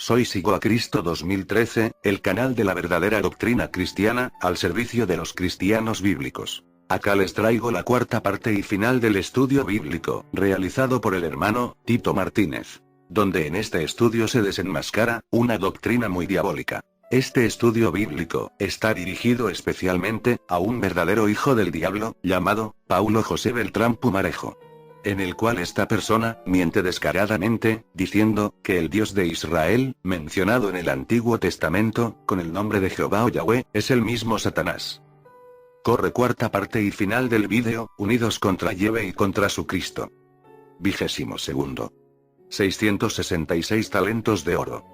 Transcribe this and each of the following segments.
Soy Sigo a Cristo 2013, el canal de la verdadera doctrina cristiana, al servicio de los cristianos bíblicos. Acá les traigo la cuarta parte y final del estudio bíblico, realizado por el hermano Tito Martínez, donde en este estudio se desenmascara una doctrina muy diabólica. Este estudio bíblico está dirigido especialmente a un verdadero hijo del diablo, llamado Paulo José Beltrán Pumarejo, en el cual esta persona miente descaradamente, diciendo que el Dios de Israel, mencionado en el Antiguo Testamento, con el nombre de Jehová o Yahweh, es el mismo Satanás. Corre cuarta parte y final del vídeo, unidos contra Yahweh y contra su Cristo. 22. 666 talentos de oro.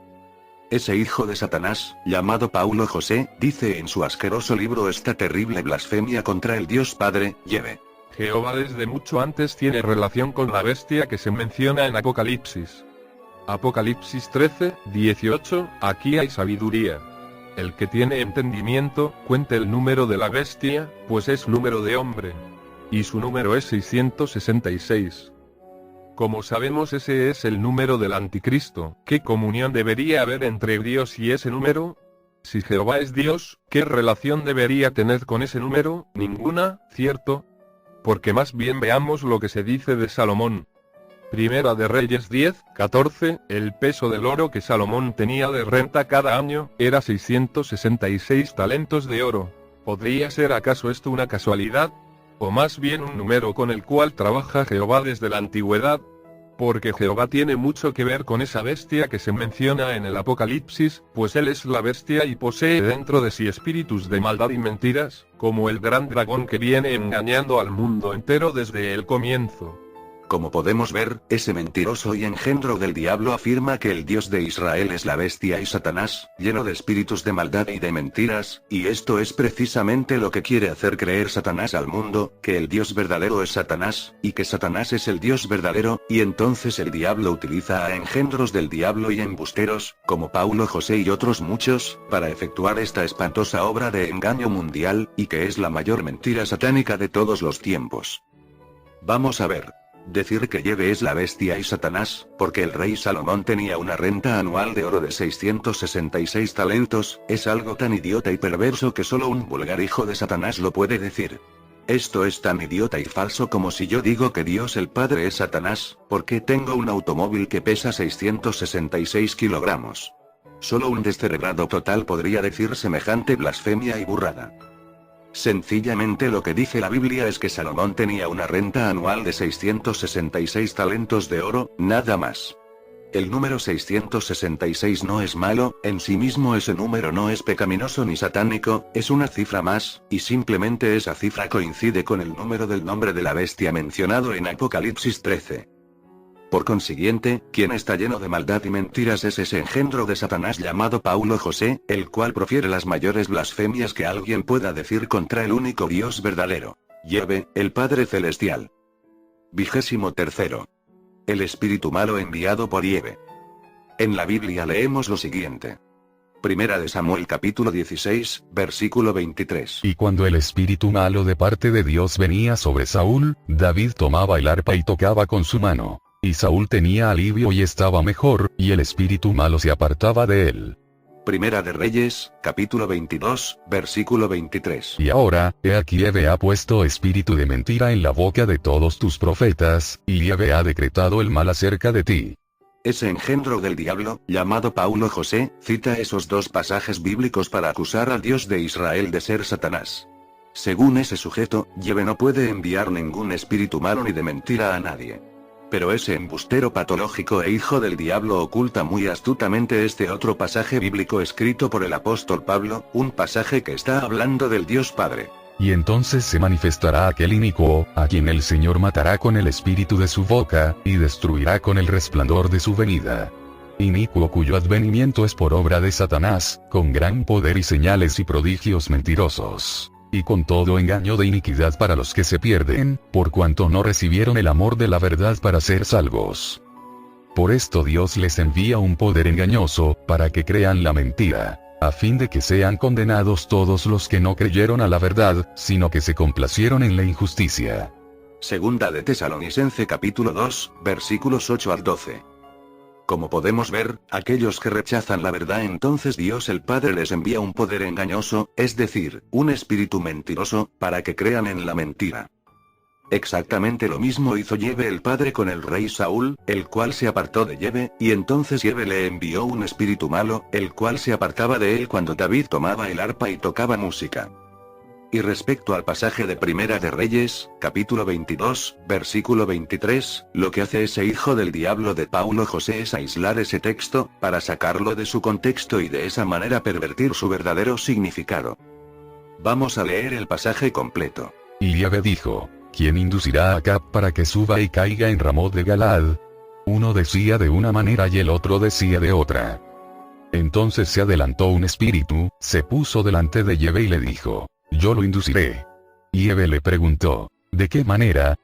Ese hijo de Satanás, llamado Paulo José, dice en su asqueroso libro esta terrible blasfemia contra el Dios Padre, Yahweh. Jehová desde mucho antes tiene relación con la bestia que se menciona en Apocalipsis. Apocalipsis 13, 18, aquí hay sabiduría. El que tiene entendimiento, cuente el número de la bestia, pues es número de hombre. Y su número es 666. Como sabemos, ese es el número del anticristo. ¿Qué comunión debería haber entre Dios y ese número? Si Jehová es Dios, ¿qué relación debería tener con ese número? Ninguna, ¿cierto? Porque más bien veamos lo que se dice de Salomón. Primera de Reyes 10, 14, el peso del oro que Salomón tenía de renta cada año, era 666 talentos de oro. ¿Podría ser acaso esto una casualidad? ¿O más bien un número con el cual trabaja Jehová desde la antigüedad? Porque Jehová tiene mucho que ver con esa bestia que se menciona en el Apocalipsis, pues él es la bestia y posee dentro de sí espíritus de maldad y mentiras, como el gran dragón que viene engañando al mundo entero desde el comienzo. Como podemos ver, ese mentiroso y engendro del diablo afirma que el Dios de Israel es la bestia y Satanás, lleno de espíritus de maldad y de mentiras, y esto es precisamente lo que quiere hacer creer Satanás al mundo, que el Dios verdadero es Satanás, y que Satanás es el Dios verdadero, y entonces el diablo utiliza a engendros del diablo y embusteros, como Paulo José y otros muchos, para efectuar esta espantosa obra de engaño mundial, y que es la mayor mentira satánica de todos los tiempos. Vamos a ver. Decir que Yahweh es la bestia y Satanás, porque el rey Salomón tenía una renta anual de oro de 666 talentos, es algo tan idiota y perverso que solo un vulgar hijo de Satanás lo puede decir. Esto es tan idiota y falso como si yo digo que Dios el Padre es Satanás, porque tengo un automóvil que pesa 666 kilogramos. Solo un descerebrado total podría decir semejante blasfemia y burrada. Sencillamente lo que dice la Biblia es que Salomón tenía una renta anual de 666 talentos de oro, nada más. El número 666 no es malo, en sí mismo ese número no es pecaminoso ni satánico, es una cifra más, y simplemente esa cifra coincide con el número del nombre de la bestia mencionado en Apocalipsis 13. Por consiguiente, quien está lleno de maldad y mentiras es ese engendro de Satanás llamado Paulo José, el cual profiere las mayores blasfemias que alguien pueda decir contra el único Dios verdadero, Yahweh, el Padre Celestial. 23. El espíritu malo enviado por Yahweh. En la Biblia leemos lo siguiente. Primera de Samuel capítulo 16, versículo 23. Y cuando el espíritu malo de parte de Dios venía sobre Saúl, David tomaba el arpa y tocaba con su mano. Y Saúl tenía alivio y estaba mejor, y el espíritu malo se apartaba de él. Primera de Reyes, capítulo 22, versículo 23. Y ahora, he aquí Yahweh ha puesto espíritu de mentira en la boca de todos tus profetas, y Yahweh ha decretado el mal acerca de ti. Ese engendro del diablo, llamado Paulo José, cita esos dos pasajes bíblicos para acusar al Dios de Israel de ser Satanás. Según ese sujeto, Yahweh no puede enviar ningún espíritu malo ni de mentira a nadie. Pero ese embustero patológico e hijo del diablo oculta muy astutamente este otro pasaje bíblico escrito por el apóstol Pablo, un pasaje que está hablando del Dios Padre. Y entonces se manifestará aquel inicuo, a quien el Señor matará con el espíritu de su boca, y destruirá con el resplandor de su venida. Inicuo cuyo advenimiento es por obra de Satanás, con gran poder y señales y prodigios mentirosos. Y con todo engaño de iniquidad para los que se pierden, por cuanto no recibieron el amor de la verdad para ser salvos. Por esto Dios les envía un poder engañoso, para que crean la mentira, a fin de que sean condenados todos los que no creyeron a la verdad, sino que se complacieron en la injusticia. Segunda de Tesalonicense capítulo 2, versículos 8 al 12. Como podemos ver, aquellos que rechazan la verdad, entonces Dios el Padre les envía un poder engañoso, es decir, un espíritu mentiroso, para que crean en la mentira. Exactamente lo mismo hizo Yahvé el Padre con el rey Saúl, el cual se apartó de Yahvé, y entonces Yahvé le envió un espíritu malo, el cual se apartaba de él cuando David tomaba el arpa y tocaba música. Y respecto al pasaje de Primera de Reyes, capítulo 22, versículo 23, lo que hace ese hijo del diablo de Paulo José es aislar ese texto, para sacarlo de su contexto y de esa manera pervertir su verdadero significado. Vamos a leer el pasaje completo. Y Yahvé dijo: ¿Quién inducirá a Acab para que suba y caiga en Ramot de Galaad? Uno decía de una manera y el otro decía de otra. Entonces se adelantó un espíritu, se puso delante de Yahvé y le dijo: Yo lo induciré. Y Yahvé le preguntó: ¿de qué manera?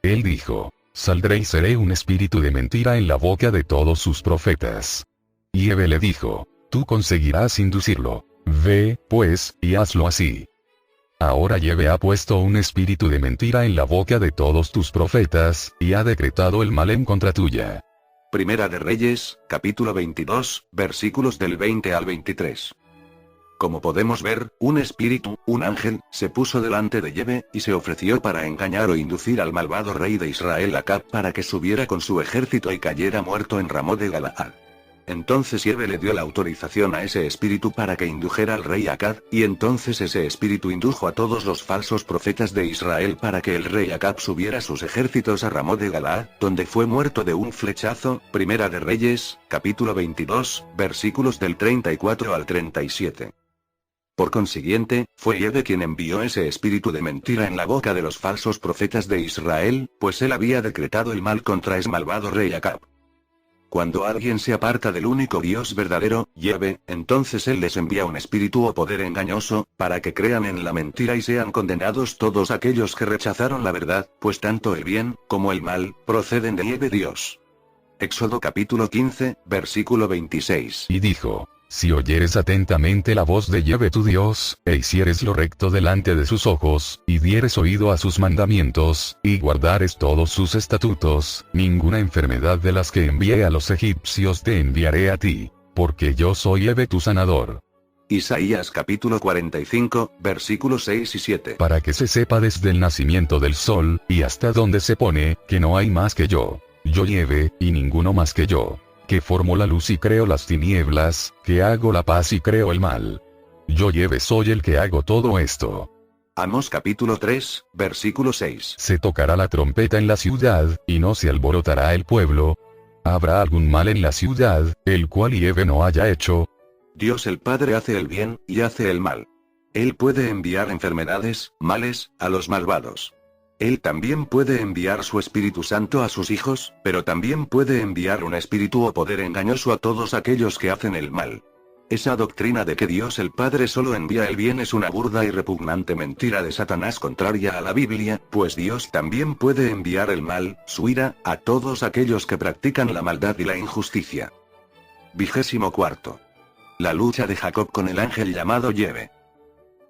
Él dijo: Saldré y seré un espíritu de mentira en la boca de todos sus profetas. Y Yahvé le dijo: Tú conseguirás inducirlo. Ve, pues, y hazlo así. Ahora Yahvé ha puesto un espíritu de mentira en la boca de todos tus profetas, y ha decretado el mal en contra tuya. Primera de Reyes, capítulo 22, versículos del 20 al 23. Como podemos ver, un espíritu, un ángel, se puso delante de Yahvé, y se ofreció para engañar o inducir al malvado rey de Israel Acab para que subiera con su ejército y cayera muerto en Ramot de Galaad. Entonces Yahvé le dio la autorización a ese espíritu para que indujera al rey Acab, y entonces ese espíritu indujo a todos los falsos profetas de Israel para que el rey Acab subiera sus ejércitos a Ramot de Galaad, donde fue muerto de un flechazo. Primera de Reyes, capítulo 22, versículos del 34 al 37. Por consiguiente, fue Yahvé quien envió ese espíritu de mentira en la boca de los falsos profetas de Israel, pues él había decretado el mal contra ese malvado rey Acab. Cuando alguien se aparta del único Dios verdadero, Yahvé, entonces él les envía un espíritu o poder engañoso, para que crean en la mentira y sean condenados todos aquellos que rechazaron la verdad, pues tanto el bien, como el mal, proceden de Yahvé Dios. Éxodo capítulo 15, versículo 26. Y dijo: Si oyeres atentamente la voz de Yahvé tu Dios, e hicieres lo recto delante de sus ojos, y dieres oído a sus mandamientos, y guardares todos sus estatutos, ninguna enfermedad de las que envié a los egipcios te enviaré a ti, porque yo soy Yahvé tu sanador. Isaías capítulo 45, versículos 6 y 7. Para que se sepa desde el nacimiento del sol, y hasta donde se pone, que no hay más que yo Yahvé, y ninguno más que yo, que formo la luz y creo las tinieblas, que hago la paz y creo el mal. Yo Yahvé soy el que hago todo esto. Amós capítulo 3, versículo 6. Se tocará la trompeta en la ciudad, y no se alborotará el pueblo. ¿Habrá algún mal en la ciudad, el cual Yahvé no haya hecho? Dios el Padre hace el bien, y hace el mal. Él puede enviar enfermedades, males, a los malvados. Él también puede enviar su Espíritu Santo a sus hijos, pero también puede enviar un espíritu o poder engañoso a todos aquellos que hacen el mal. Esa doctrina de que Dios el Padre solo envía el bien es una burda y repugnante mentira de Satanás contraria a la Biblia, pues Dios también puede enviar el mal, su ira, a todos aquellos que practican la maldad y la injusticia. 24. La lucha de Jacob con el ángel llamado Yahvé.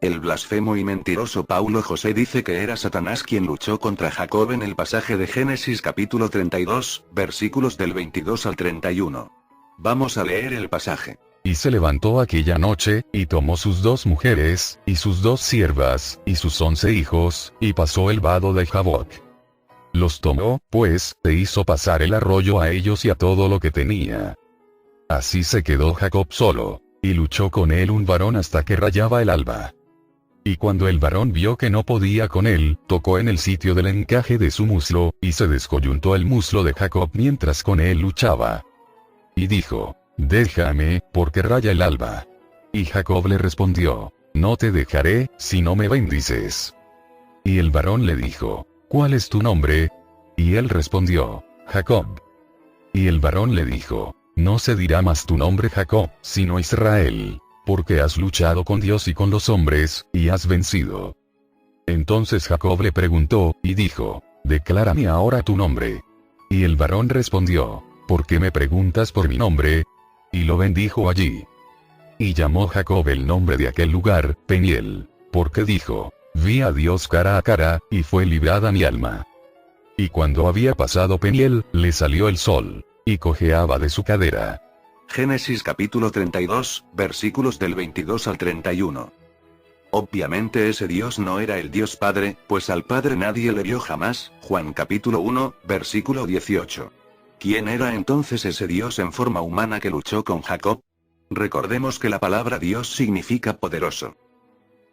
El blasfemo y mentiroso Paulo José dice que era Satanás quien luchó contra Jacob en el pasaje de Génesis capítulo 32, versículos del 22 al 31. Vamos a leer el pasaje. Y se levantó aquella noche, y tomó sus 2 mujeres, y sus 2 siervas, y sus 11 hijos, y pasó el vado de Jaboc. Los tomó, pues, e hizo pasar el arroyo a ellos y a todo lo que tenía. Así se quedó Jacob solo, y luchó con él un varón hasta que rayaba el alba. Y cuando el varón vio que no podía con él, tocó en el sitio del encaje de su muslo, y se descoyuntó el muslo de Jacob mientras con él luchaba. Y dijo: Déjame, porque raya el alba. Y Jacob le respondió: No te dejaré, si no me bendices. Y el varón le dijo: ¿Cuál es tu nombre? Y él respondió: Jacob. Y el varón le dijo: No se dirá más tu nombre Jacob, sino Israel, porque has luchado con Dios y con los hombres, y has vencido. Entonces Jacob le preguntó, y dijo: Declárame ahora tu nombre. Y el varón respondió: ¿Por qué me preguntas por mi nombre? Y lo bendijo allí. Y llamó Jacob el nombre de aquel lugar, Peniel, porque dijo: Vi a Dios cara a cara, y fue librada mi alma. Y cuando había pasado Peniel, le salió el sol, y cojeaba de su cadera. Génesis capítulo 32, versículos del 22 al 31. Obviamente ese Dios no era el Dios Padre, pues al Padre nadie le vio jamás, Juan capítulo 1, versículo 18. ¿Quién era entonces ese Dios en forma humana que luchó con Jacob? Recordemos que la palabra Dios significa poderoso.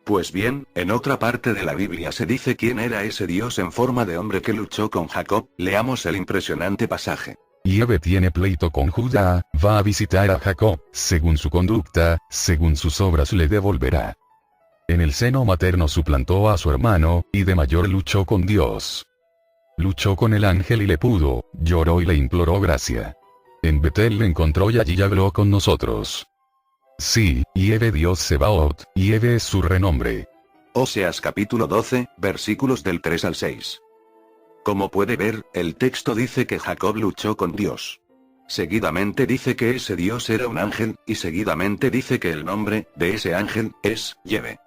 Pues bien, en otra parte de la Biblia se dice quién era ese Dios en forma de hombre que luchó con Jacob. Leamos el impresionante pasaje. Yahvé tiene pleito con Judá, va a visitar a Jacob, según su conducta, según sus obras le devolverá. En el seno materno suplantó a su hermano, y de mayor luchó con Dios. Luchó con el ángel y le pudo, lloró y le imploró gracia. En Betel le encontró y allí habló con nosotros. Sí, Yahvé Dios Sebaot, Yahvé es su renombre. Oseas capítulo 12, versículos del 3 al 6. Como puede ver, el texto dice que Jacob luchó con Dios. Seguidamente dice que ese Dios era un ángel, y seguidamente dice que el nombre de ese ángel es Yahvé.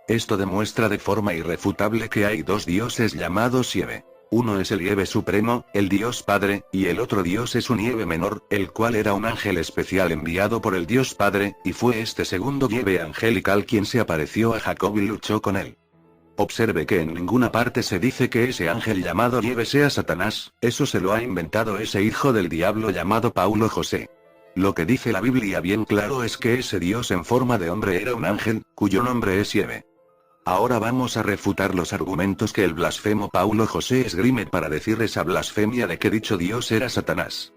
Esto demuestra de forma irrefutable que hay dos dioses llamados Yahvé. Uno es el Yahvé supremo, el Dios Padre, y el otro Dios es un Yahvé menor, el cual era un ángel especial enviado por el Dios Padre, y fue este segundo Yahvé angelical quien se apareció a Jacob y luchó con él. Observe que en ninguna parte se dice que ese ángel llamado Yahvé sea Satanás, eso se lo ha inventado ese hijo del diablo llamado Paulo José. Lo que dice la Biblia bien claro es que ese Dios en forma de hombre era un ángel, cuyo nombre es Yahvé. Ahora vamos a refutar los argumentos que el blasfemo Paulo José esgrime para decir esa blasfemia de que dicho Dios era Satanás.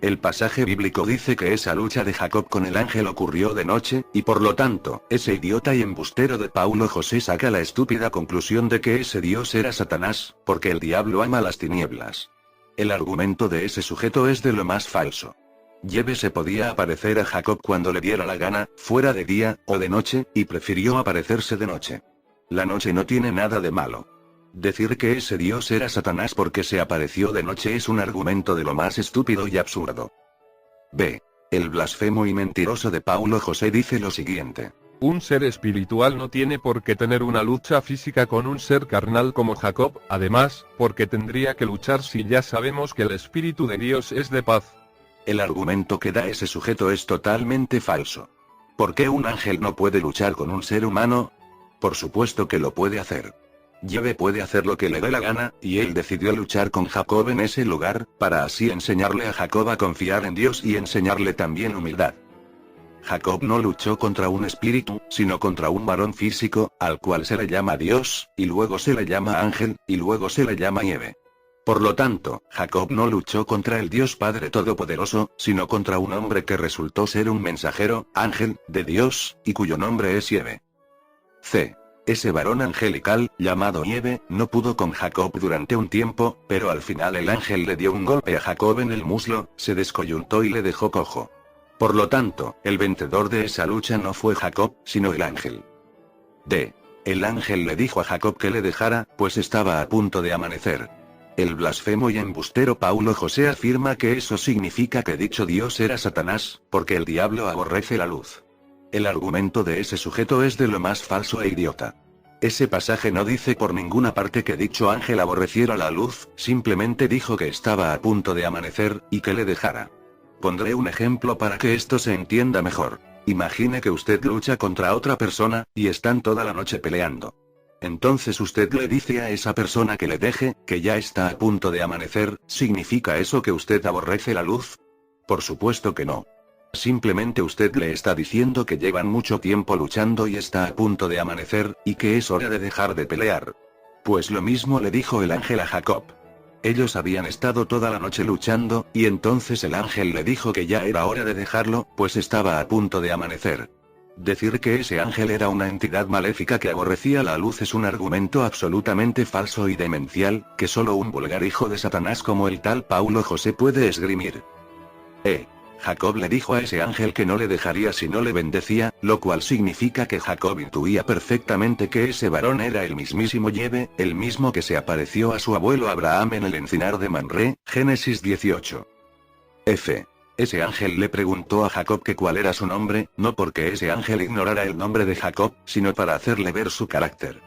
El pasaje bíblico dice que esa lucha de Jacob con el ángel ocurrió de noche, y por lo tanto, ese idiota y embustero de Paulo José saca la estúpida conclusión de que ese Dios era Satanás, porque el diablo ama las tinieblas. El argumento de ese sujeto es de lo más falso. Yahvé se podía aparecer a Jacob cuando le diera la gana, fuera de día o de noche, y prefirió aparecerse de noche. La noche no tiene nada de malo. Decir que ese Dios era Satanás porque se apareció de noche es un argumento de lo más estúpido y absurdo. B. El blasfemo y mentiroso de Paulo José dice lo siguiente. Un ser espiritual no tiene por qué tener una lucha física con un ser carnal como Jacob, además, porque tendría que luchar si ya sabemos que el Espíritu de Dios es de paz. El argumento que da ese sujeto es totalmente falso. ¿Por qué un ángel no puede luchar con un ser humano? Por supuesto que lo puede hacer. Yahvé puede hacer lo que le dé la gana, y él decidió luchar con Jacob en ese lugar, para así enseñarle a Jacob a confiar en Dios y enseñarle también humildad. Jacob no luchó contra un espíritu, sino contra un varón físico, al cual se le llama Dios, y luego se le llama ángel, y luego se le llama Yahvé. Por lo tanto, Jacob no luchó contra el Dios Padre Todopoderoso, sino contra un hombre que resultó ser un mensajero, ángel, de Dios, y cuyo nombre es Yahvé. C. Ese varón angelical, llamado Yahvé, no pudo con Jacob durante un tiempo, pero al final el ángel le dio un golpe a Jacob en el muslo, se descoyuntó y le dejó cojo. Por lo tanto, el vencedor de esa lucha no fue Jacob, sino el ángel. D. El ángel le dijo a Jacob que le dejara, pues estaba a punto de amanecer. El blasfemo y embustero Paulo José afirma que eso significa que dicho Dios era Satanás, porque el diablo aborrece la luz. El argumento de ese sujeto es de lo más falso e idiota. Ese pasaje no dice por ninguna parte que dicho ángel aborreciera la luz, simplemente dijo que estaba a punto de amanecer, y que le dejara. Pondré un ejemplo para que esto se entienda mejor. Imagine que usted lucha contra otra persona, y están toda la noche peleando. Entonces usted le dice a esa persona que le deje, que ya está a punto de amanecer. ¿Significa eso que usted aborrece la luz? Por supuesto que no. Simplemente usted le está diciendo que llevan mucho tiempo luchando y está a punto de amanecer, y que es hora de dejar de pelear. Pues lo mismo le dijo el ángel a Jacob. Ellos habían estado toda la noche luchando, y entonces el ángel le dijo que ya era hora de dejarlo, pues estaba a punto de amanecer. Decir que ese ángel era una entidad maléfica que aborrecía la luz es un argumento absolutamente falso y demencial, que solo un vulgar hijo de Satanás como el tal Paulo José puede esgrimir. Jacob le dijo a ese ángel que no le dejaría si no le bendecía, lo cual significa que Jacob intuía perfectamente que ese varón era el mismísimo Yahvé, el mismo que se apareció a su abuelo Abraham en el encinar de Mamre, Génesis 18. Ese ángel le preguntó a Jacob que cuál era su nombre, no porque ese ángel ignorara el nombre de Jacob, sino para hacerle ver su carácter.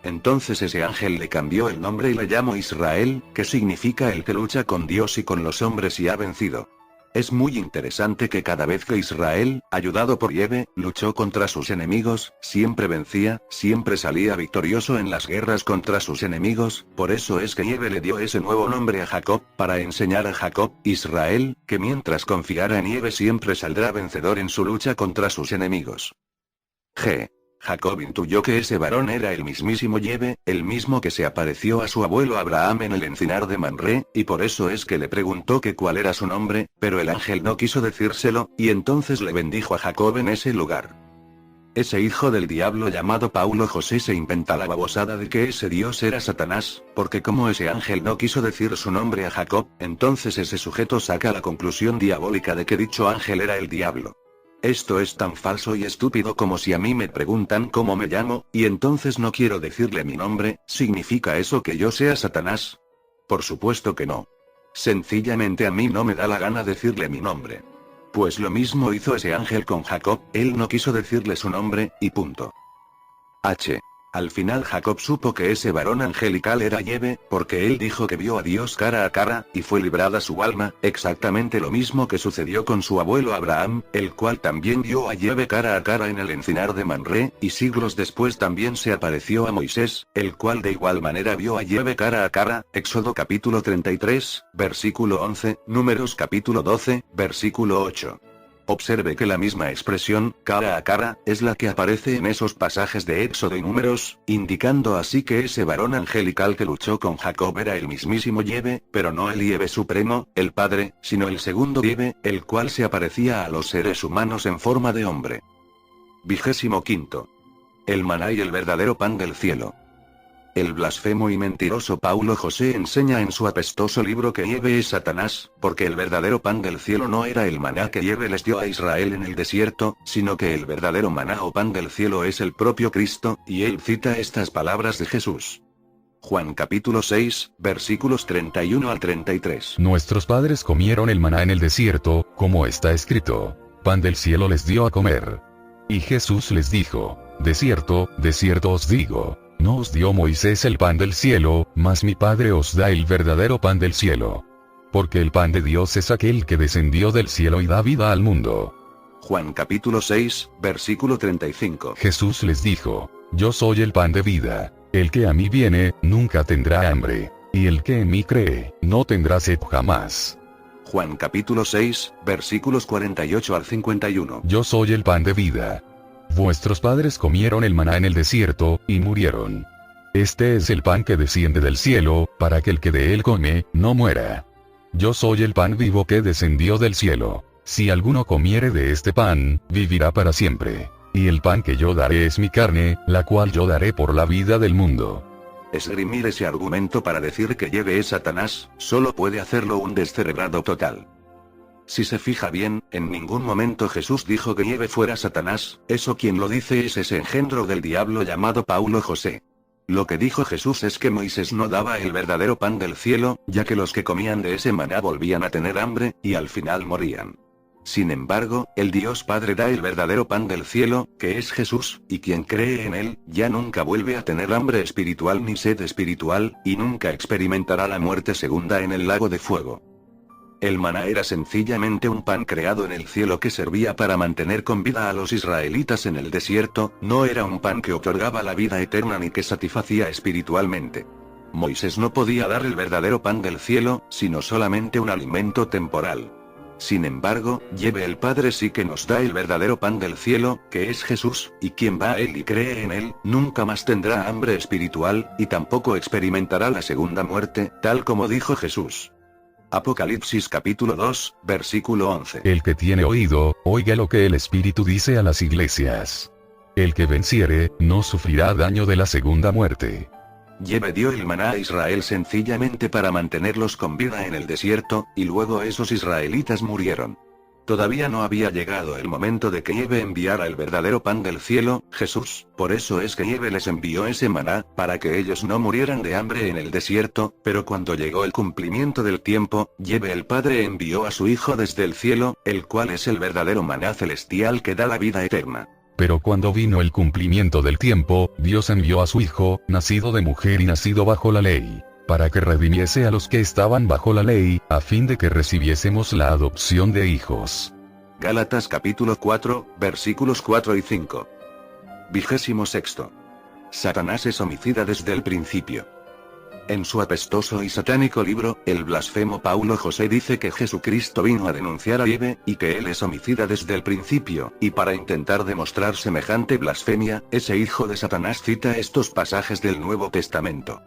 Entonces ese ángel le cambió el nombre y le llamó Israel, que significa el que lucha con Dios y con los hombres y ha vencido. Es muy interesante que cada vez que Israel, ayudado por Yahvé, luchó contra sus enemigos, siempre vencía, siempre salía victorioso en las guerras contra sus enemigos. Por eso es que Yahvé le dio ese nuevo nombre a Jacob, para enseñar a Jacob, Israel, que mientras confiara en Yahvé siempre saldrá vencedor en su lucha contra sus enemigos. Jacob intuyó que ese varón era el mismísimo Yahvé, el mismo que se apareció a su abuelo Abraham en el encinar de Mamre, y por eso es que le preguntó que cuál era su nombre, pero el ángel no quiso decírselo, y entonces le bendijo a Jacob en ese lugar. Ese hijo del diablo llamado Paulo José se inventa la babosada de que ese Dios era Satanás, porque como ese ángel no quiso decir su nombre a Jacob, entonces ese sujeto saca la conclusión diabólica de que dicho ángel era el diablo. Esto es tan falso y estúpido como si a mí me preguntan cómo me llamo, y entonces no quiero decirle mi nombre. ¿Significa eso que yo sea Satanás? Por supuesto que no. Sencillamente a mí no me da la gana decirle mi nombre. Pues lo mismo hizo ese ángel con Jacob, él no quiso decirle su nombre, y punto. Al final Jacob supo que ese varón angelical era Yahvé, porque él dijo que vio a Dios cara a cara, y fue librada su alma, exactamente lo mismo que sucedió con su abuelo Abraham, el cual también vio a Yahvé cara a cara en el encinar de Mamre, y siglos después también se apareció a Moisés, el cual de igual manera vio a Yahvé cara a cara, Éxodo capítulo 33, versículo 11, Números capítulo 12, versículo 8. Observe que la misma expresión, cara a cara, es la que aparece en esos pasajes de Éxodo y Números, indicando así que ese varón angelical que luchó con Jacob era el mismísimo Yahvé, pero no el Yahvé supremo, el Padre, sino el segundo Yahvé, el cual se aparecía a los seres humanos en forma de hombre. 25. El maná y el verdadero pan del cielo. El blasfemo y mentiroso Paulo José enseña en su apestoso libro que Yahvé es Satanás, porque el verdadero pan del cielo no era el maná que Yahvé les dio a Israel en el desierto, sino que el verdadero maná o pan del cielo es el propio Cristo, y él cita estas palabras de Jesús. Juan capítulo 6, versículos 31 al 33. Nuestros padres comieron el maná en el desierto, como está escrito, pan del cielo les dio a comer. Y Jesús les dijo, de cierto os digo, no os dio Moisés el pan del cielo, mas mi Padre os da el verdadero pan del cielo. Porque el pan de Dios es aquel que descendió del cielo y da vida al mundo. Juan capítulo 6, versículo 35. Jesús les dijo, yo soy el pan de vida, el que a mí viene, nunca tendrá hambre, y el que en mí cree, no tendrá sed jamás. Juan capítulo 6, versículos 48 al 51. Yo soy el pan de vida. Vuestros padres comieron el maná en el desierto, y murieron. Este es el pan que desciende del cielo, para que el que de él come, no muera. Yo soy el pan vivo que descendió del cielo. Si alguno comiere de este pan, vivirá para siempre. Y el pan que yo daré es mi carne, la cual yo daré por la vida del mundo. Esgrimir ese argumento para decir que Yahvé es Satanás, solo puede hacerlo un descerebrado total. Si se fija bien, en ningún momento Jesús dijo que Yahvé fuera Satanás, eso quien lo dice es ese engendro del diablo llamado Paulo José. Lo que dijo Jesús es que Moisés no daba el verdadero pan del cielo, ya que los que comían de ese maná volvían a tener hambre, y al final morían. Sin embargo, el Dios Padre da el verdadero pan del cielo, que es Jesús, y quien cree en él, ya nunca vuelve a tener hambre espiritual ni sed espiritual, y nunca experimentará la muerte segunda en el lago de fuego. El maná era sencillamente un pan creado en el cielo que servía para mantener con vida a los israelitas en el desierto, no era un pan que otorgaba la vida eterna ni que satisfacía espiritualmente. Moisés no podía dar el verdadero pan del cielo, sino solamente un alimento temporal. Sin embargo, Yahvé el Padre sí que nos da el verdadero pan del cielo, que es Jesús, y quien va a él y cree en él, nunca más tendrá hambre espiritual, y tampoco experimentará la segunda muerte, tal como dijo Jesús. Apocalipsis capítulo 2, versículo 11. El que tiene oído, oiga lo que el Espíritu dice a las iglesias. El que venciere, no sufrirá daño de la segunda muerte. Yahvé dio el maná a Israel sencillamente para mantenerlos con vida en el desierto, y luego esos israelitas murieron. Todavía no había llegado el momento de que Yahvé enviara el verdadero pan del cielo, Jesús, por eso es que Yahvé les envió ese maná, para que ellos no murieran de hambre en el desierto, pero cuando llegó el cumplimiento del tiempo, Yahvé el Padre envió a su Hijo desde el cielo, el cual es el verdadero maná celestial que da la vida eterna. Pero cuando vino el cumplimiento del tiempo, Dios envió a su Hijo, nacido de mujer y nacido bajo la ley, para que redimiese a los que estaban bajo la ley, a fin de que recibiésemos la adopción de hijos. Gálatas capítulo 4, versículos 4 y 5. 26. Satanás es homicida desde el principio. En su apestoso y satánico libro, el blasfemo Paulo José dice que Jesucristo vino a denunciar a Eve, y que él es homicida desde el principio, y para intentar demostrar semejante blasfemia, ese hijo de Satanás cita estos pasajes del Nuevo Testamento.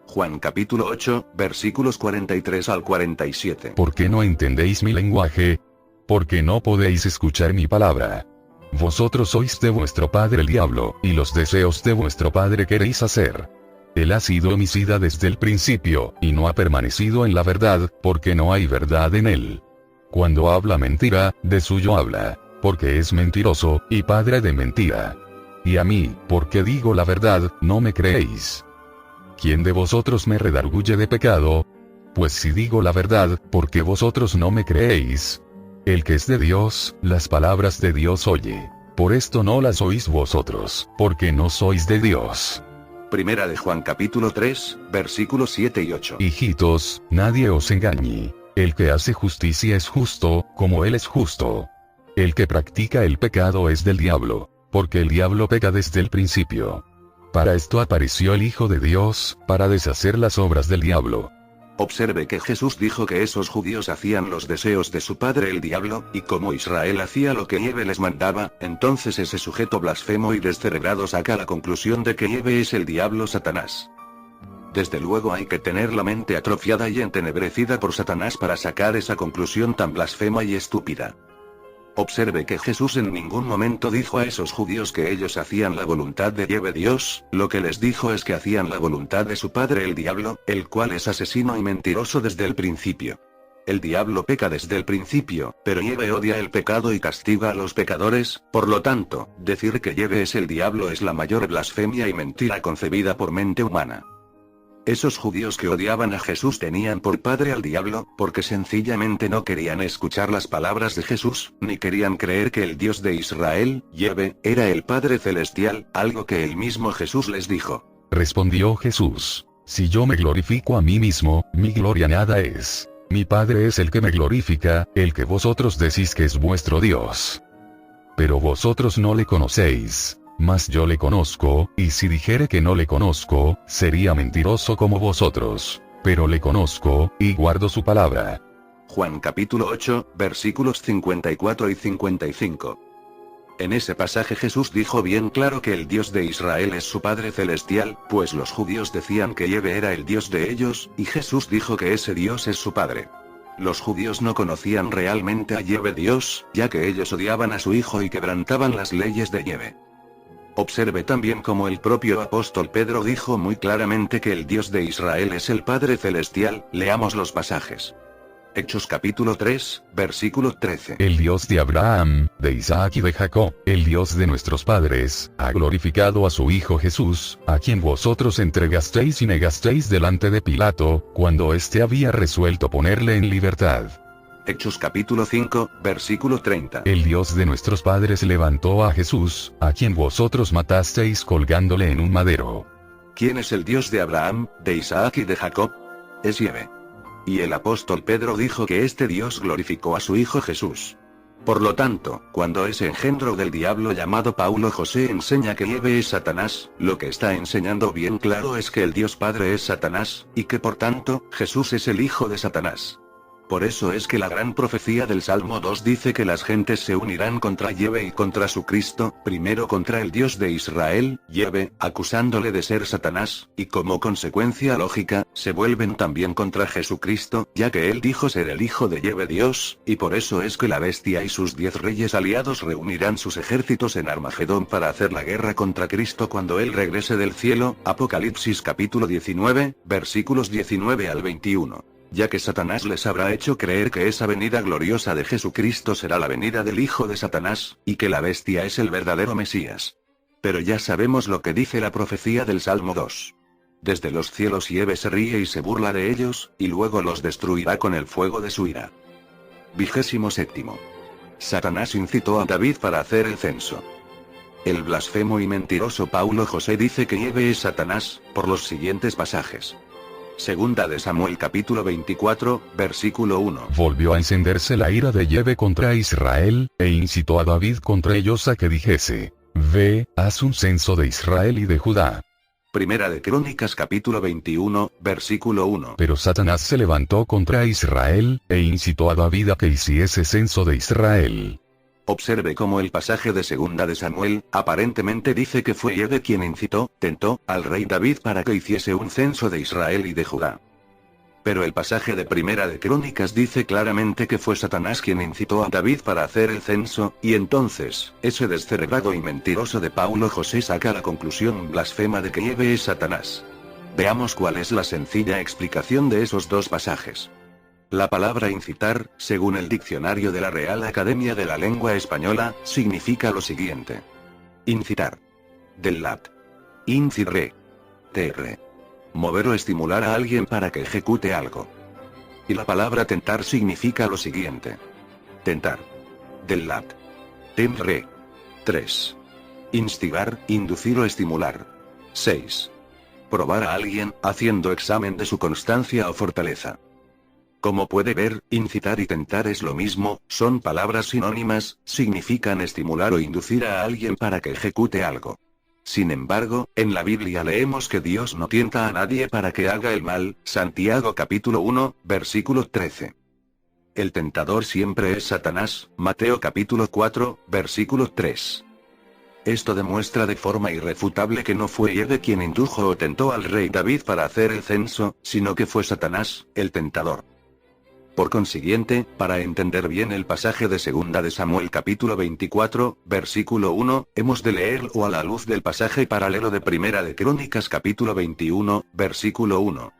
Juan capítulo 8, versículos 43 al 47. ¿Por qué no entendéis mi lenguaje? Porque no podéis escuchar mi palabra. Vosotros sois de vuestro padre el diablo, y los deseos de vuestro padre queréis hacer. Él ha sido homicida desde el principio, y no ha permanecido en la verdad, porque no hay verdad en él. Cuando habla mentira, de suyo habla, porque es mentiroso, y padre de mentira. Y a mí, porque digo la verdad, no me creéis. ¿Quién de vosotros me redarguye de pecado? Pues si digo la verdad, ¿por qué vosotros no me creéis? El que es de Dios, las palabras de Dios oye. Por esto no las oís vosotros, porque no sois de Dios. Primera de Juan capítulo 3, versículos 7 y 8. Hijitos, nadie os engañe. El que hace justicia es justo, como él es justo. El que practica el pecado es del diablo, porque el diablo peca desde el principio. Para esto apareció el Hijo de Dios, para deshacer las obras del diablo. Observe que Jesús dijo que esos judíos hacían los deseos de su padre el diablo, y como Israel hacía lo que Eve les mandaba, entonces ese sujeto blasfemo y descerebrado saca la conclusión de que Eve es el diablo Satanás. Desde luego hay que tener la mente atrofiada y entenebrecida por Satanás para sacar esa conclusión tan blasfema y estúpida. Observe que Jesús en ningún momento dijo a esos judíos que ellos hacían la voluntad de Yahvé Dios, lo que les dijo es que hacían la voluntad de su padre el diablo, el cual es asesino y mentiroso desde el principio. El diablo peca desde el principio, pero Yahvé odia el pecado y castiga a los pecadores, por lo tanto, decir que Yahvé es el diablo es la mayor blasfemia y mentira concebida por mente humana. Esos judíos que odiaban a Jesús tenían por padre al diablo, porque sencillamente no querían escuchar las palabras de Jesús, ni querían creer que el Dios de Israel, Yahvé, era el Padre Celestial, algo que el mismo Jesús les dijo. Respondió Jesús: si yo me glorifico a mí mismo, mi gloria nada es. Mi Padre es el que me glorifica, el que vosotros decís que es vuestro Dios. Pero vosotros no le conocéis. Mas yo le conozco, y si dijere que no le conozco, sería mentiroso como vosotros. Pero le conozco, y guardo su palabra. Juan capítulo 8, versículos 54 y 55. En ese pasaje Jesús dijo bien claro que el Dios de Israel es su Padre Celestial, pues los judíos decían que Yahvé era el Dios de ellos, y Jesús dijo que ese Dios es su Padre. Los judíos no conocían realmente a Yahvé Dios, ya que ellos odiaban a su Hijo y quebrantaban las leyes de Yahvé. Observe también como el propio apóstol Pedro dijo muy claramente que el Dios de Israel es el Padre Celestial. Leamos los pasajes. Hechos capítulo 3, versículo 13. El Dios de Abraham, de Isaac y de Jacob, el Dios de nuestros padres, ha glorificado a su Hijo Jesús, a quien vosotros entregasteis y negasteis delante de Pilato, cuando éste había resuelto ponerle en libertad. Hechos capítulo 5, versículo 30. El Dios de nuestros padres levantó a Jesús, a quien vosotros matasteis colgándole en un madero. ¿Quién es el Dios de Abraham, de Isaac y de Jacob? Es Yahvé. Y el apóstol Pedro dijo que este Dios glorificó a su Hijo Jesús. Por lo tanto, cuando ese engendro del diablo llamado Paulo José enseña que Yahvé es Satanás, lo que está enseñando bien claro es que el Dios Padre es Satanás, y que por tanto, Jesús es el hijo de Satanás. Por eso es que la gran profecía del Salmo 2 dice que las gentes se unirán contra Yahvé y contra su Cristo, primero contra el Dios de Israel, Yahvé, acusándole de ser Satanás, y como consecuencia lógica, se vuelven también contra Jesucristo, ya que él dijo ser el Hijo de Yahvé Dios, y por eso es que la bestia y sus 10 reyes aliados reunirán sus ejércitos en Armagedón para hacer la guerra contra Cristo cuando él regrese del cielo. Apocalipsis capítulo 19, versículos 19 al 21. Ya que Satanás les habrá hecho creer que esa venida gloriosa de Jesucristo será la venida del Hijo de Satanás, y que la bestia es el verdadero Mesías. Pero ya sabemos lo que dice la profecía del Salmo 2. Desde los cielos Yahvé se ríe y se burla de ellos, y luego los destruirá con el fuego de su ira. 27. Satanás incitó a David para hacer el censo. El blasfemo y mentiroso Paulo José dice que Yahvé es Satanás, por los siguientes pasajes. Segunda de Samuel capítulo 24, versículo 1. Volvió a encenderse la ira de Yahvé contra Israel, e incitó a David contra ellos a que dijese: Ve, haz un censo de Israel y de Judá. Primera de Crónicas capítulo 21, versículo 1. Pero Satanás se levantó contra Israel, e incitó a David a que hiciese censo de Israel. Observe cómo el pasaje de Segunda de Samuel, aparentemente dice que fue Yahvé quien incitó, tentó, al rey David para que hiciese un censo de Israel y de Judá. Pero el pasaje de Primera de Crónicas dice claramente que fue Satanás quien incitó a David para hacer el censo, y entonces, ese descerebrado y mentiroso de Paulo José saca la conclusión blasfema de que Yahvé es Satanás. Veamos cuál es la sencilla explicación de esos dos pasajes. La palabra incitar, según el diccionario de la Real Academia de la Lengua Española, significa lo siguiente. Incitar. Del lat. Incirre. Tr. Mover o estimular a alguien para que ejecute algo. Y la palabra tentar significa lo siguiente. Tentar. Del lat. Temre. 3. Instigar, inducir o estimular. 6. Probar a alguien, haciendo examen de su constancia o fortaleza. Como puede ver, incitar y tentar es lo mismo, son palabras sinónimas, significan estimular o inducir a alguien para que ejecute algo. Sin embargo, en la Biblia leemos que Dios no tienta a nadie para que haga el mal, Santiago capítulo 1, versículo 13. El tentador siempre es Satanás, Mateo capítulo 4, versículo 3. Esto demuestra de forma irrefutable que no fue Yahvé quien indujo o tentó al rey David para hacer el censo, sino que fue Satanás, el tentador. Por consiguiente, para entender bien el pasaje de Segunda de Samuel capítulo 24, versículo 1, hemos de leerlo a la luz del pasaje paralelo de Primera de Crónicas capítulo 21, versículo 1.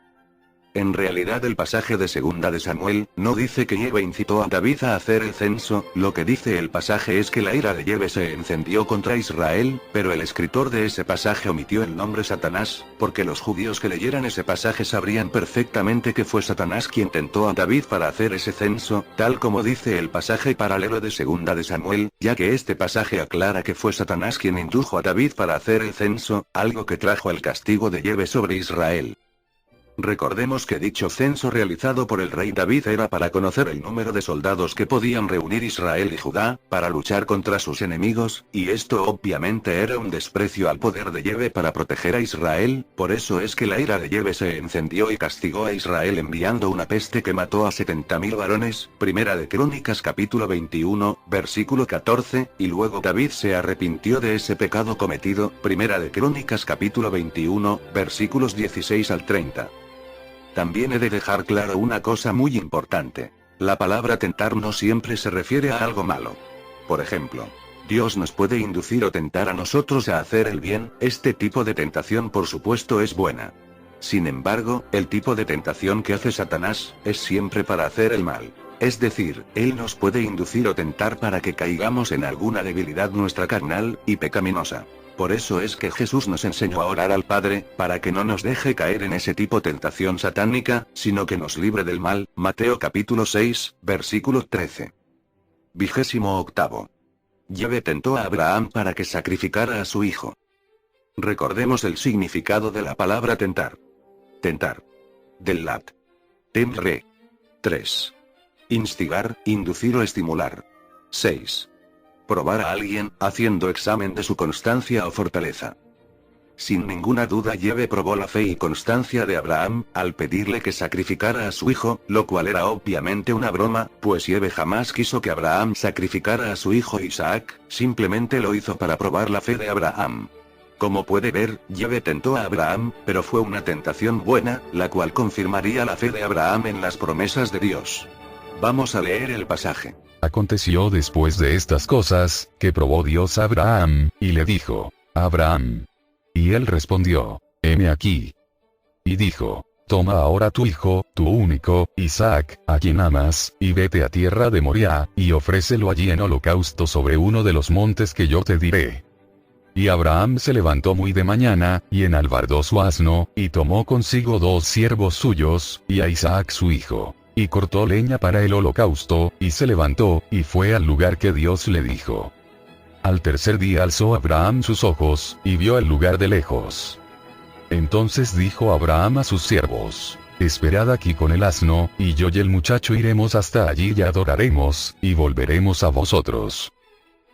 En realidad el pasaje de Segunda de Samuel, no dice que Yahvé incitó a David a hacer el censo, lo que dice el pasaje es que la ira de Yahvé se encendió contra Israel, pero el escritor de ese pasaje omitió el nombre Satanás, porque los judíos que leyeran ese pasaje sabrían perfectamente que fue Satanás quien tentó a David para hacer ese censo, tal como dice el pasaje paralelo de Segunda de Samuel, ya que este pasaje aclara que fue Satanás quien indujo a David para hacer el censo, algo que trajo el castigo de Yahvé sobre Israel. Recordemos que dicho censo realizado por el rey David era para conocer el número de soldados que podían reunir Israel y Judá, para luchar contra sus enemigos, y esto obviamente era un desprecio al poder de Yahvé para proteger a Israel, por eso es que la ira de Yahvé se encendió y castigó a Israel enviando una peste que mató a 70.000 varones, Primera de Crónicas capítulo 21, versículo 14, y luego David se arrepintió de ese pecado cometido, Primera de Crónicas capítulo 21, versículos 16 al 30. También he de dejar claro una cosa muy importante. La palabra tentar no siempre se refiere a algo malo. Por ejemplo, Dios nos puede inducir o tentar a nosotros a hacer el bien, este tipo de tentación por supuesto es buena. Sin embargo, el tipo de tentación que hace Satanás, es siempre para hacer el mal. Es decir, él nos puede inducir o tentar para que caigamos en alguna debilidad nuestra carnal, y pecaminosa. Por eso es que Jesús nos enseñó a orar al Padre, para que no nos deje caer en ese tipo de tentación satánica, sino que nos libre del mal, Mateo capítulo 6, versículo 13. 28. Yahvé tentó a Abraham para que sacrificara a su hijo. Recordemos el significado de la palabra tentar. Tentar. Del lat. Temre. 3. Instigar, inducir o estimular. 6. Probar a alguien, haciendo examen de su constancia o fortaleza. Sin ninguna duda Yahvé probó la fe y constancia de Abraham, al pedirle que sacrificara a su hijo, lo cual era obviamente una broma, pues Yahvé jamás quiso que Abraham sacrificara a su hijo Isaac, simplemente lo hizo para probar la fe de Abraham. Como puede ver, Yahvé tentó a Abraham, pero fue una tentación buena, la cual confirmaría la fe de Abraham en las promesas de Dios. Vamos a leer el pasaje. Aconteció después de estas cosas, que probó Dios a Abraham, y le dijo: Abraham. Y él respondió: heme aquí. Y dijo: toma ahora tu hijo, tu único, Isaac, a quien amas, y vete a tierra de Moriah, y ofrécelo allí en holocausto sobre uno de los montes que yo te diré. Y Abraham se levantó muy de mañana, y enalbardó su asno, y tomó consigo 2 siervos suyos, y a Isaac su hijo. Y cortó leña para el holocausto, y se levantó, y fue al lugar que Dios le dijo. Al tercer día alzó Abraham sus ojos, y vio el lugar de lejos. Entonces dijo Abraham a sus siervos: Esperad aquí con el asno, y yo y el muchacho iremos hasta allí y adoraremos, y volveremos a vosotros.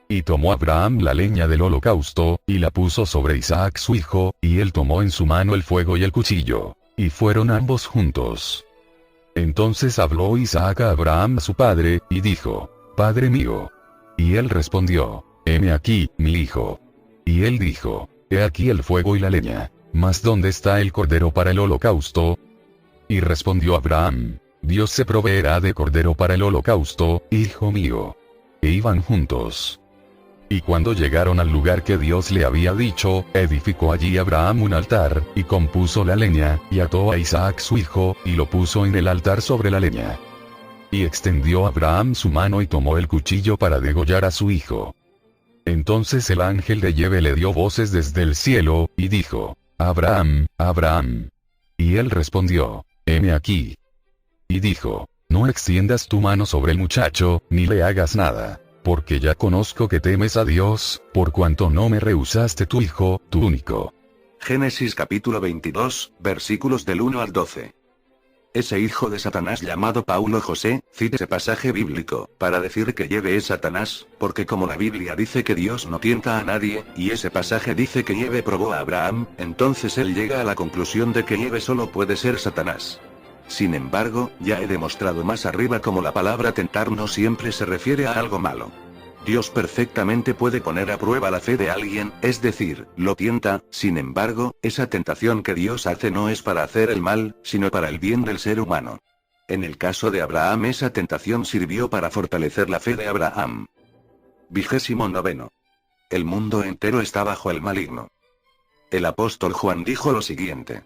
Y tomó Abraham la leña del holocausto, y la puso sobre Isaac su hijo, y él tomó en su mano el fuego y el cuchillo. Y fueron ambos juntos. Entonces habló Isaac a Abraham su padre, y dijo: Padre mío. Y él respondió: Heme aquí, mi hijo. Y él dijo: He aquí el fuego y la leña, mas ¿dónde está el cordero para el holocausto? Y respondió Abraham: Dios se proveerá de cordero para el holocausto, hijo mío. E iban juntos. Y cuando llegaron al lugar que Dios le había dicho, edificó allí Abraham un altar, y compuso la leña, y ató a Isaac su hijo, y lo puso en el altar sobre la leña. Y extendió Abraham su mano y tomó el cuchillo para degollar a su hijo. Entonces el ángel de Yahvé le dio voces desde el cielo, y dijo: Abraham, Abraham. Y él respondió: Heme aquí. Y dijo: No extiendas tu mano sobre el muchacho, ni le hagas nada. Porque ya conozco que temes a Dios, por cuanto no me rehusaste tu hijo, tu único. Génesis capítulo 22, versículos del 1 al 12. Ese hijo de Satanás llamado Paulo José, cita ese pasaje bíblico, para decir que Yahvé es Satanás, porque como la Biblia dice que Dios no tienta a nadie, y ese pasaje dice que Yahvé probó a Abraham, entonces él llega a la conclusión de que Yahvé solo puede ser Satanás. Sin embargo, ya he demostrado más arriba cómo la palabra tentar no siempre se refiere a algo malo. Dios perfectamente puede poner a prueba la fe de alguien, es decir, lo tienta. Sin embargo, esa tentación que Dios hace no es para hacer el mal, sino para el bien del ser humano. En el caso de Abraham, esa tentación sirvió para fortalecer la fe de Abraham. 29. El mundo entero está bajo el maligno. El apóstol Juan dijo lo siguiente.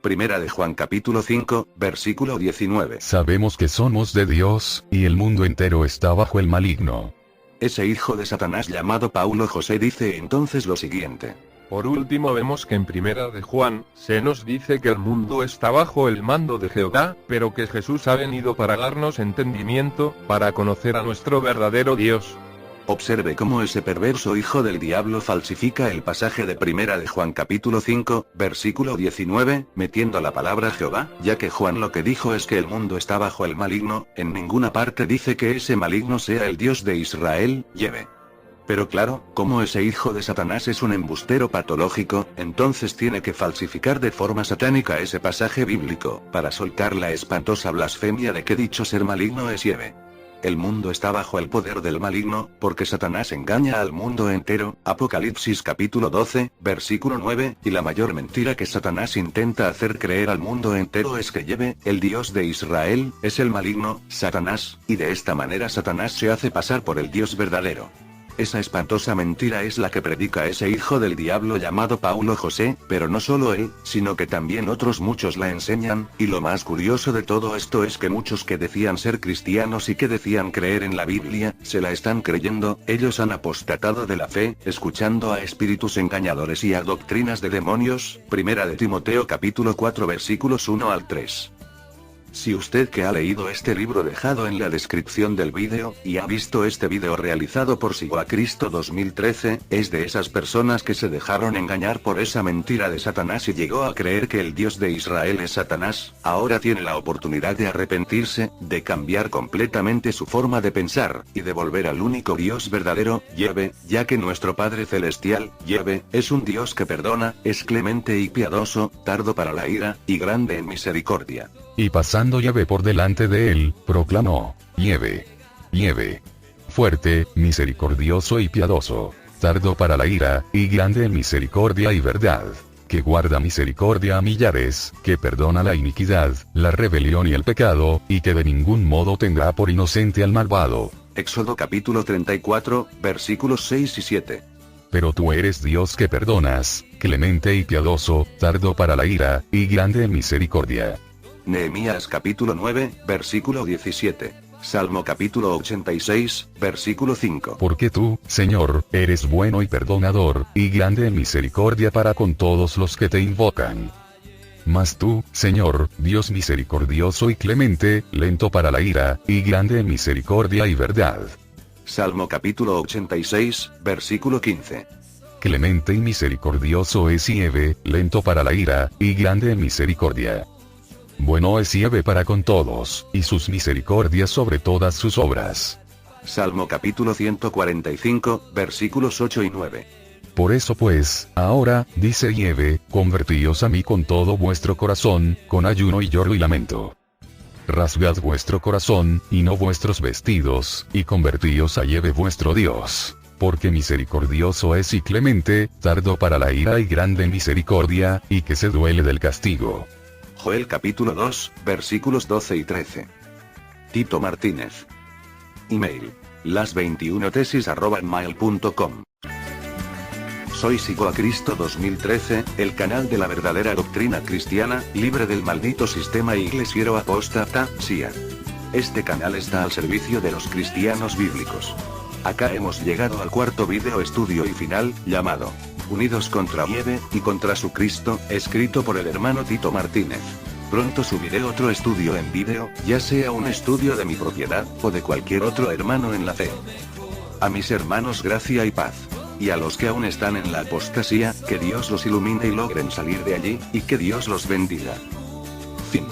Primera de Juan capítulo 5, versículo 19. Sabemos que somos de Dios, y el mundo entero está bajo el maligno. Ese hijo de Satanás llamado Paulo José dice entonces lo siguiente. Por último vemos que en Primera de Juan, se nos dice que el mundo está bajo el mando de Jehová, pero que Jesús ha venido para darnos entendimiento, para conocer a nuestro verdadero Dios. Observe cómo ese perverso hijo del diablo falsifica el pasaje de Primera de Juan capítulo 5, versículo 19, metiendo la palabra Jehová, ya que Juan lo que dijo es que el mundo está bajo el maligno. En ninguna parte dice que ese maligno sea el Dios de Israel, Yahvé. Pero claro, como ese hijo de Satanás es un embustero patológico, entonces tiene que falsificar de forma satánica ese pasaje bíblico, para soltar la espantosa blasfemia de que dicho ser maligno es Yahvé. El mundo está bajo el poder del maligno, porque Satanás engaña al mundo entero. Apocalipsis capítulo 12, versículo 9, y la mayor mentira que Satanás intenta hacer creer al mundo entero es que Yahvé, el Dios de Israel, es el maligno, Satanás, y de esta manera Satanás se hace pasar por el Dios verdadero. Esa espantosa mentira es la que predica ese hijo del diablo llamado Paulo José, pero no solo él, sino que también otros muchos la enseñan, y lo más curioso de todo esto es que muchos que decían ser cristianos y que decían creer en la Biblia, se la están creyendo. Ellos han apostatado de la fe, escuchando a espíritus engañadores y a doctrinas de demonios. Primera de Timoteo capítulo 4 versículos 1 al 3. Si usted que ha leído este libro dejado en la descripción del vídeo, y ha visto este vídeo realizado por Sigo a Cristo 2013, es de esas personas que se dejaron engañar por esa mentira de Satanás y llegó a creer que el Dios de Israel es Satanás, ahora tiene la oportunidad de arrepentirse, de cambiar completamente su forma de pensar, y de volver al único Dios verdadero, Yahvé, ya que nuestro Padre Celestial, Yahvé, es un Dios que perdona, es clemente y piadoso, tardo para la ira, y grande en misericordia. Y pasando Yahvé por delante de él, proclamó: Yahvé, Yahvé, fuerte, misericordioso y piadoso, tardo para la ira, y grande en misericordia y verdad, que guarda misericordia a millares, que perdona la iniquidad, la rebelión y el pecado, y que de ningún modo tendrá por inocente al malvado. Éxodo capítulo 34, versículos 6 y 7. Pero tú eres Dios que perdonas, clemente y piadoso, tardo para la ira, y grande en misericordia. Nehemías capítulo 9, versículo 17. Salmo capítulo 86, versículo 5. Porque tú, Señor, eres bueno y perdonador, y grande en misericordia para con todos los que te invocan. Mas tú, Señor, Dios misericordioso y clemente, lento para la ira, y grande en misericordia y verdad. Salmo capítulo 86, versículo 15. Clemente y misericordioso es Yahvé, lento para la ira, y grande en misericordia. Bueno es Yahvé para con todos, y sus misericordias sobre todas sus obras. Salmo capítulo 145, versículos 8 y 9. Por eso pues, ahora, dice Yahvé, convertíos a mí con todo vuestro corazón, con ayuno y lloro y lamento. Rasgad vuestro corazón, y no vuestros vestidos, y convertíos a Yahvé vuestro Dios. Porque misericordioso es y clemente, tardo para la ira y grande en misericordia, y que se duele del castigo. Joel capítulo 2, versículos 12 y 13. Tito Martínez. Email: las21tesis@mail.com. Soy Sigo a Cristo 2013, el canal de la verdadera doctrina cristiana, libre del maldito sistema iglesiero apóstata, SIA. Este canal está al servicio de los cristianos bíblicos. Acá hemos llegado al cuarto video estudio y final, llamado Unidos contra Yahvé y contra su Cristo, escrito por el hermano Tito Martínez. Pronto subiré otro estudio en vídeo, ya sea un estudio de mi propiedad, o de cualquier otro hermano en la fe. A mis hermanos gracia y paz. Y a los que aún están en la apostasía, que Dios los ilumine y logren salir de allí, y que Dios los bendiga. Fin.